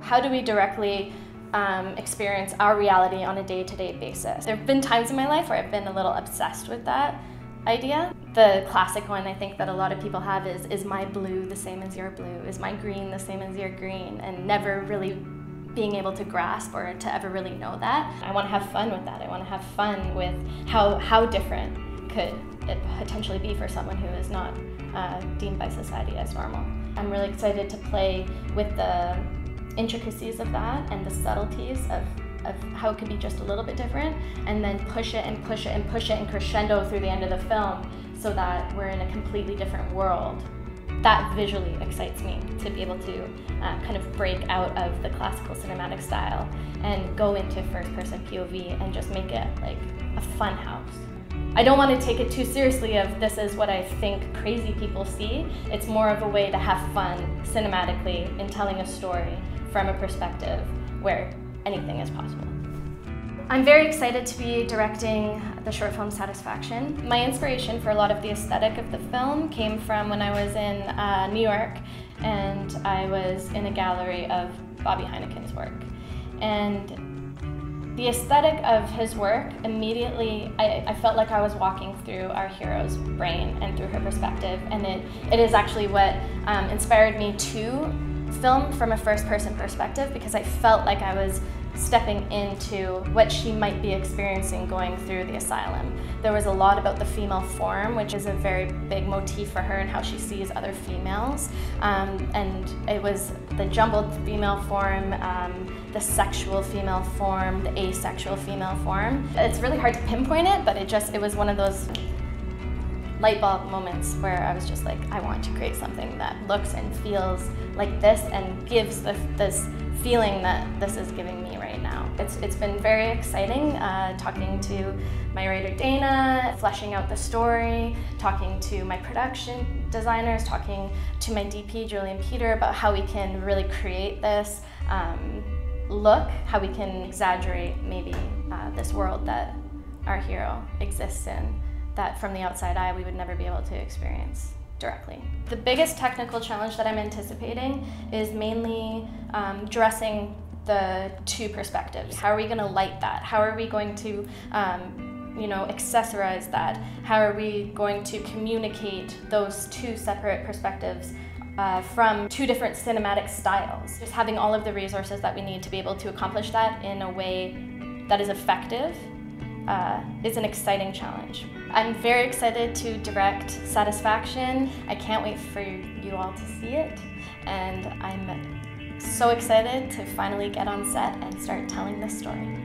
How do we directly experience our reality on a day-to-day basis? There have been times in my life where I've been a little obsessed with that idea. The classic one I think that a lot of people have is my blue the same as your blue? Is my green the same as your green? And never really being able to grasp or to ever really know that. I want to have fun with that. I want to have fun with how different could it potentially be for someone who is not deemed by society as normal. I'm really excited to play with the intricacies of that and the subtleties of how it could be just a little bit different, and then push it and push it and push it and crescendo through the end of the film so that we're in a completely different world. That visually excites me, to be able to kind of break out of the classical cinematic style and go into first-person POV and just make it like a fun house. I don't want to take it too seriously of this is what I think crazy people see. It's more of a way to have fun cinematically in telling a story from a perspective where anything is possible. I'm very excited to be directing the short film Satisfaction. My inspiration for a lot of the aesthetic of the film came from when I was in New York and I was in a gallery of Bobby Heineken's work. And the aesthetic of his work, immediately, I felt like I was walking through our hero's brain and through her perspective, and it is actually what inspired me to film from a first-person perspective, because I felt like I was stepping into what she might be experiencing going through the asylum. There was a lot about the female form, which is a very big motif for her and how she sees other females. And it was the jumbled female form, the sexual female form, the asexual female form. It's really hard to pinpoint it, but it was one of those light bulb moments where I was just like, I want to create something that looks and feels like this and gives this feeling that this is giving me right now. It's been very exciting talking to my writer Dana, fleshing out the story, talking to my production designers, talking to my DP Julian Peter about how we can really create this look, how we can exaggerate maybe this world that our hero exists in, that from the outside eye we would never be able to experience directly. The biggest technical challenge that I'm anticipating is mainly dressing the two perspectives. How are we going to light that? How are we going to accessorize that? How are we going to communicate those two separate perspectives from two different cinematic styles? Just having all of the resources that we need to be able to accomplish that in a way that is effective is an exciting challenge. I'm very excited to direct Satisfaction. I can't wait for you all to see it, and I'm so excited to finally get on set and start telling this story.